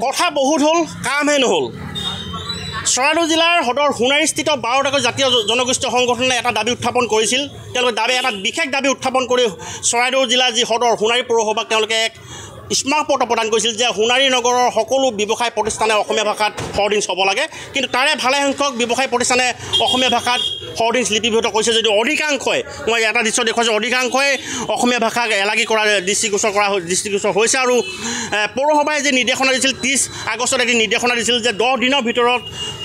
কথা বহুত হ'ল কামহে নহ'ল। চৰাইদেউ জিলাৰ সদৰ সোণাৰীস্থিত 12টাকৈ জাতীয় জনগোষ্ঠীয় সংগঠনে এটা দাবী উত্থাপন কৰিছিল। তেওঁলোকে এটা বিশেষ দাবী উত্থাপন কৰি চৰাইদেউ জিলাৰ যি সদৰ সোণাৰী পৌৰসভাক তেওঁলোকে এক স্মাৰকপত্ৰ প্ৰদান কৰিছিল যে সোণাৰী নগৰৰ সকলো ব্যৱসায় প্ৰতিষ্ঠানে অসমীয়া ভাষাত হৰ্ডিংছ হ'ব লাগে। কিন্তু তাৰে ভালেসংখ্যক ব্যৱসায় প্ৰতিষ্ঠানে অসমীয়া ভাষাত হৰ্ডিংছ লিপিবদ্ধ কৰিছে যদিও অধিকাংশই, মই এটা দৃশ্য দেখুৱাইছোঁ, অধিকাংশই অসমীয়া ভাষাক এলাগী কৰা দৃষ্টিগোচৰ হৈছে। আৰু পৌৰসভাই যি নিৰ্দেশনা দিছিল 30 আগষ্টত এটি নিৰ্দেশনা দিছিল যে 10 দিনৰ ভিতৰত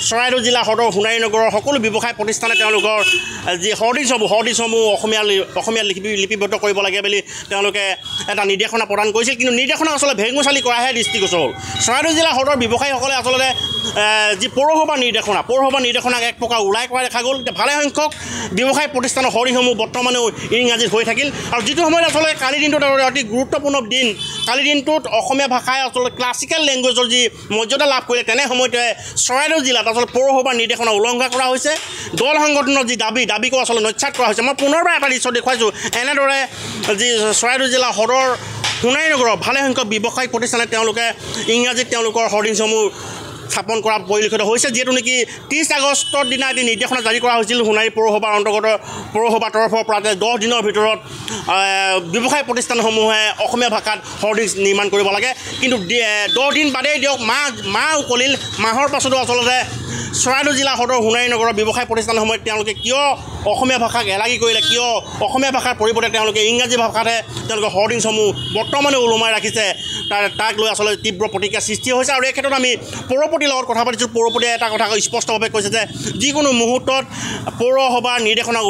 চৰাইদেউ জিলা সদৰ সোণাৰী নগৰৰ সকলো ব্যৱসায় প্ৰতিষ্ঠানে তেওঁলোকৰ যি হৰ্ডিংছসমূহ অসমীয়া লিপিবদ্ধ কৰিব লাগে বুলি তেওঁলোকে এটা নিৰ্দেশনা প্ৰদান কৰিছিল। কিন্তু নিৰ্দেশনা আচলতে ভেঙুচালি কৰাহে দৃষ্টিগোচৰ হ'ল। চৰাইদেউ জিলা সদৰ ব্যৱসায়ীসকলে আচলতে যি পৌৰসভাৰ নিৰ্দেশনাক এক প্ৰকাৰ ওলাই কৰা দেখা গ'ল। এতিয়া ভালেসংখ্যক ব্যৱসায় প্ৰতিষ্ঠানৰ হৰ্ডিংসমূহ বৰ্তমানেও ইংৰাজীত হৈ থাকিল। আৰু যিটো সময়ত আচলতে কালিৰ দিনটোত অতি গুৰুত্বপূৰ্ণ দিন, কালিৰ দিনটোত অসমীয়া ভাষাই আচলতে ক্লাছিকেল লেংগুৱেজৰ যি মৰ্যাদা লাভ কৰিলে, তেনে সময়তে চৰাইদেউ জিলাত আচলতে পৌৰসভাৰ নিৰ্দেশনা উলংঘা কৰা হৈছে। দল সংগঠনৰ যি দাবীকো আচলতে নস্যাৎ কৰা হৈছে। মই পুনৰবাৰ এটা দৃশ্য দেখুৱাইছোঁ। এনেদৰে যি চৰাইদেউ জিলা সদৰ সোণাৰী নগৰৰ ভালেসংখ্যক ব্যৱসায়িক প্ৰতিষ্ঠানে তেওঁলোকে ইংৰাজীত তেওঁলোকৰ হৰ্ডিংছসমূহ স্থাপন কৰা পৰিলক্ষিত হৈছে। যিহেতু নেকি 30 আগষ্টৰ দিনা এটি নিৰ্দেশনা জাৰি কৰা হৈছিল সোণাৰী পৌৰসভাৰ অন্তৰ্গত পৌৰসভাৰ তৰফৰ পৰা 10 দিনৰ ভিতৰত ব্যৱসায় প্ৰতিষ্ঠানসমূহে অসমীয়া ভাষাত হৰ্ডিংছ নিৰ্মাণ কৰিব লাগে। কিন্তু 10 দিন বাদেই দিয়ক, মাহ উকলিল। মাহৰ পাছতো আচলতে চৰাইদেউ জিলা সদৰ সোণাৰী নগৰৰ ব্যৱসায় প্ৰতিষ্ঠানসমূহে তেওঁলোকে কিয় অসমীয়া ভাষাক এলাগী কৰিলে, কিয় অসমীয়া ভাষাৰ পৰিৱৰ্তে তেওঁলোকে ইংৰাজী ভাষাতহে তেওঁলোকে হৰ্ডিংছসমূহ বৰ্তমানে ওলোমাই ৰাখিছে, তাক লৈ আচলতে তীব্ৰ প্ৰতিক্ৰিয়াৰ সৃষ্টি হৈছে। আৰু এই ক্ষেত্ৰত আমি পৌৰপতিৰ লগত কথা পাতিছোঁ। পৌৰপতিয়ে এটা কথা স্পষ্টভাৱে কৈছে যে যিকোনো মুহূৰ্তত পৌৰসভাৰ নিৰ্দেশনাক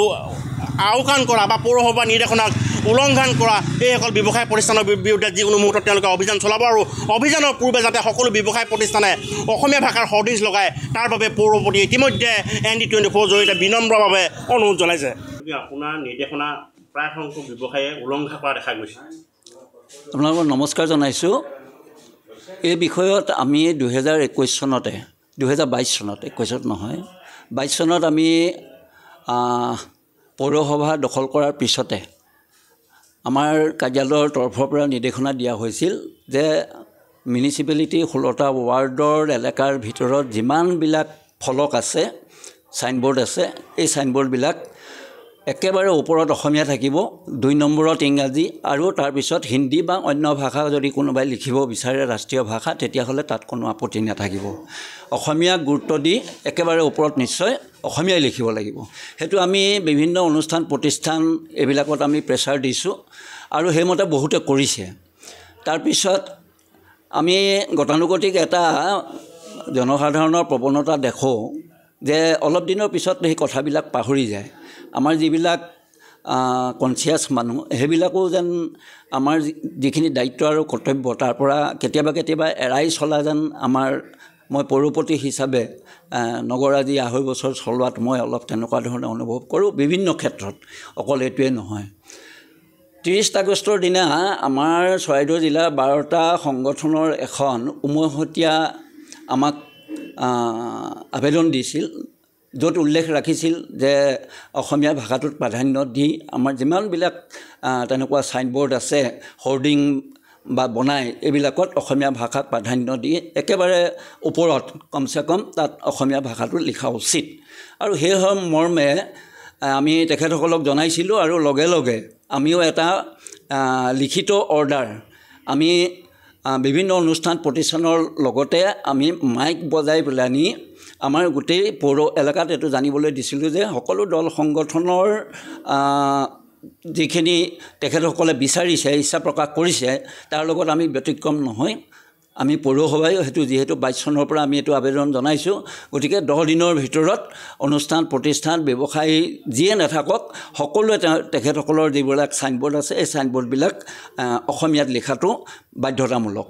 আওকাণ কৰা বা পৌৰসভাৰ নিৰ্দেশনাক উলংঘন কৰা এইসকল ব্যৱসায় প্ৰতিষ্ঠানৰ বিৰুদ্ধে যিকোনো মুহূৰ্তত তেওঁলোকে অভিযান চলাব। আৰু অভিযানৰ পূৰ্বে যাতে সকলো ব্যৱসায় প্ৰতিষ্ঠানে অসমীয়া ভাষাৰ হৰ্ডিংছ লগায়, তাৰ বাবে পৌৰপতিয়ে ইতিমধ্যে ND24 জৰিয়তে বিনম্ৰভাৱে অনুৰোধ জনাইছে। আপোনাৰ নিৰ্দেশনা প্ৰায় সংখ্যক ব্যৱসায়ে উলংঘা কৰা দেখা গৈছে। আপোনালোকক নমস্কাৰ জনাইছোঁ। এই বিষয়ত আমি 2021 চনতে 2022 চনত 21 নহয় 22 চনত আমি পৌৰসভা দখল কৰাৰ পিছতে আমাৰ কাৰ্যালয়ৰ তৰফৰ পৰা নিৰ্দেশনা দিয়া হৈছিল যে মিউনিচিপেলিটি 16টা ৱাৰ্ডৰ এলেকাৰ ভিতৰত যিমানবিলাক ফলক আছে, চাইনবোৰ্ড আছে, এই চাইনবোৰ্ডবিলাক একেবাৰে ওপৰত অসমীয়া থাকিব, 2 নম্বৰত ইংৰাজী, আৰু তাৰপিছত হিন্দী বা অন্য ভাষা যদি কোনোবাই লিখিব বিচাৰে ৰাষ্ট্ৰীয় ভাষা, তেতিয়াহ'লে তাত কোনো আপত্তি নাথাকিব। অসমীয়াক গুৰুত্ব দি একেবাৰে ওপৰত নিশ্চয় অসমীয়াই লিখিব লাগিব। সেইটো আমি বিভিন্ন অনুষ্ঠান প্ৰতিষ্ঠান এইবিলাকত আমি প্ৰেছাৰ দিছোঁ আৰু সেইমতে বহুতে কৰিছে। তাৰপিছত আমি গতানুগতিক এটা জনসাধাৰণৰ প্ৰৱণতা দেখোঁ যে অলপ দিনৰ পিছত সেই কথাবিলাক পাহৰি যায়। আমাৰ যিবিলাক কনচিয়াছ মানুহ, সেইবিলাকো যেন আমাৰ যিখিনি দায়িত্ব আৰু কৰ্তব্য তাৰ পৰা কেতিয়াবা এৰাই চলা যেন মই পৌৰপতি হিচাপে নগৰ আজি 2.5 বছৰ চলোৱাত মই অলপ তেনেকুৱা ধৰণে অনুভৱ কৰোঁ বিভিন্ন ক্ষেত্ৰত, অকল এইটোৱে নহয়। 30 আগষ্টৰ দিনা আমাৰ চৰাইদেউ জিলাৰ 12টা সংগঠনৰ এখন উমৈহতীয়া আমাক আবেদন দিছিল, য'ত উল্লেখ ৰাখিছিল যে অসমীয়া ভাষাটোত প্ৰাধান্য দি আমাৰ যিমানবিলাক তেনেকুৱা চাইনবোৰ্ড আছে, হৰ্ডিং বা বনাই, এইবিলাকত অসমীয়া ভাষাক প্ৰাধান্য দি একেবাৰে ওপৰত কমচে কম তাত অসমীয়া ভাষাটো লিখা উচিত। আৰু সেই মৰ্মে আমি তেখেতসকলক জনাইছিলোঁ আৰু লগে লগে আমিও এটা লিখিত অৰ্ডাৰ আমি বিভিন্ন অনুষ্ঠান প্ৰতিষ্ঠানৰ লগতে আমি মাইক বজাই পেলানি আমাৰ গোটেই পৌৰ এলেকাত এইটো জানিবলৈ দিছিলোঁ যে সকলো দল সংগঠনৰ যিখিনি তেখেতসকলে বিচাৰিছে, ইচ্ছা প্ৰকাশ কৰিছে, তাৰ লগত আমি ব্যতিক্ৰম নহয়। আমি পৌৰসভাই সেইটো যিহেতু 22 চনৰ পৰা আমি এইটো আবেদন জনাইছোঁ, গতিকে 10 দিনৰ ভিতৰত অনুষ্ঠান প্ৰতিষ্ঠান ব্যৱসায়ী যিয়ে নাথাকক সকলোৱে তেখেতসকলৰ যিবিলাক চাইনবোৰ্ড আছে এই চাইনবোৰ্ডবিলাক অসমীয়াত লিখাটো বাধ্যতামূলক।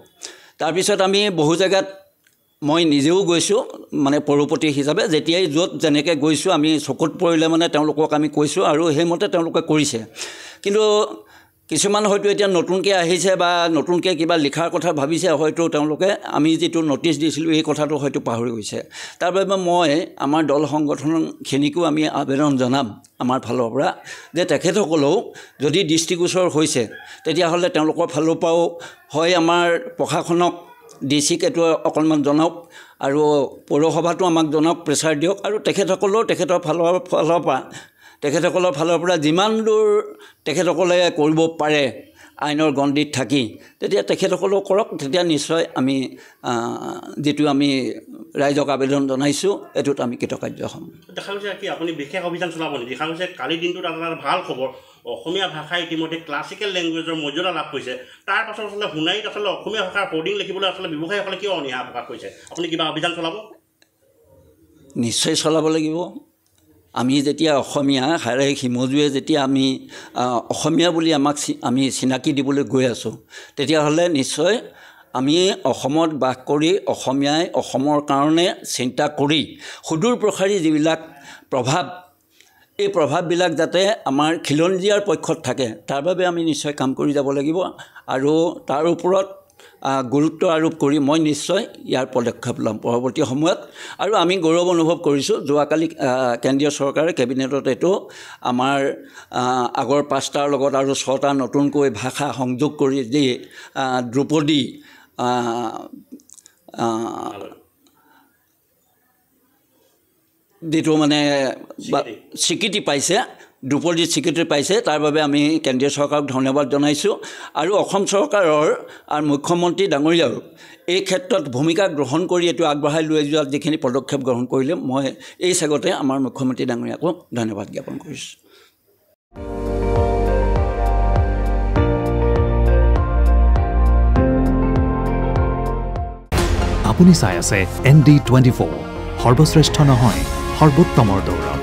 তাৰপিছত আমি বহু জেগাত মই নিজেও গৈছোঁ মানে পৌৰপতি হিচাপে, যেতিয়াই য'ত যেনেকৈ গৈছোঁ আমি চকুত পৰিলে মানে তেওঁলোকক আমি কৈছোঁ আৰু সেইমতে তেওঁলোকে কৰিছে। কিন্তু কিছুমান হয়তো এতিয়া নতুনকৈ আহিছে বা নতুনকৈ কিবা লিখাৰ কথা ভাবিছে, হয়তো তেওঁলোকে আমি যিটো নটিচ দিছিলোঁ এই কথাটো হয়তো পাহৰি গৈছে। তাৰ বাবে মই আমাৰ দল সংগঠনখিনিকো আমি আবেদন জনাম আমাৰ ফালৰ পৰা যে তেখেতসকলেও যদি দৃষ্টিগোচৰ হৈছে তেতিয়াহ'লে তেওঁলোকৰ ফালৰ পৰাও হয় আমাৰ প্ৰশাসনক DC ক এইটো অকণমান জনাওক আৰু পৌৰসভাটো আমাক জনাওক, প্ৰেছাৰ দিয়ক আৰু তেখেতসকলেও তেখেতসকলৰ ফালৰ পৰা যিমান দূৰ তেখেতসকলে কৰিব পাৰে আইনৰ গণ্ডিত থাকি, তেতিয়া তেখেতসকলেও কৰক। তেতিয়া নিশ্চয় আমি যিটো আমি ৰাইজক আবেদন জনাইছোঁ এইটোত আমি কৃতকাৰ্য হ'ম। দেখা গৈছে কি আপুনি বিশেষ অভিযান চলাব নেকি? দেখা গৈছে কালিৰ দিনটোত আপোনাৰ ভাল খবৰ, অসমীয়া ভাষা ইতিমধ্যে ক্লাছিকেল লেংগুৱেজৰ মৰ্যাদা লাভ কৰিছে। তাৰ পাছত আচলতে সোণাৰীত আচলতে অসমীয়া ভাষাৰ কডিং লিখিবলৈ আচলতে ব্যৱসায়ীসকলে কিয় অনীহা প্ৰকাশ কৰিছে? আপুনি কিবা অভিযান চলাব? নিশ্চয় চলাব লাগিব। আমি যেতিয়া অসমীয়া হাড়ে হিমজুৱে যেতিয়া আমি অসমীয়া বুলি আমি চিনাকি দিবলৈ গৈ আছোঁ, তেতিয়াহ'লে নিশ্চয় আমি অসমত বাস কৰি অসমীয়াই অসমৰ কাৰণে চিন্তা কৰি সুদূৰ প্ৰসাৰী যিবিলাক প্ৰভাৱ, এই প্ৰভাৱবিলাক যাতে আমাৰ খিলঞ্জীয়াৰ পক্ষত থাকে তাৰ বাবে আমি নিশ্চয় কাম কৰি যাব লাগিব। আৰু তাৰ ওপৰত গুৰুত্ব আৰোপ কৰি মই নিশ্চয় ইয়াৰ পদক্ষেপ ল'ম পৰৱৰ্তী সময়ত। আৰু আমি গৌৰৱ অনুভৱ কৰিছোঁ, যোৱাকালি কেন্দ্ৰীয় চৰকাৰে কেবিনেটত এইটো আমাৰ আগৰ 5টাৰ লগত আৰু 6টা নতুনকৈ ভাষা সংযোগ কৰি যি ধ্ৰুপদী যিটো মানে স্বীকৃতি পাইছে, ধ্ৰুপদী স্বীকৃতি পাইছে, তাৰ বাবে আমি কেন্দ্ৰীয় চৰকাৰক ধন্যবাদ জনাইছোঁ। আৰু অসম চৰকাৰৰ আৰু মুখ্যমন্ত্ৰী ডাঙৰীয়াও এই ক্ষেত্ৰত ভূমিকা গ্ৰহণ কৰি এইটো আগবঢ়াই লৈ যোৱাত যিখিনি পদক্ষেপ গ্ৰহণ কৰিলে, মই এই চেগতে আমাৰ মুখ্যমন্ত্ৰী ডাঙৰীয়াকো ধন্যবাদ জ্ঞাপন কৰিছোঁ। আপুনি চাই আছে ND24, সৰ্বশ্ৰেষ্ঠ নহয় সৰ্বোত্তমৰ দৌৰ।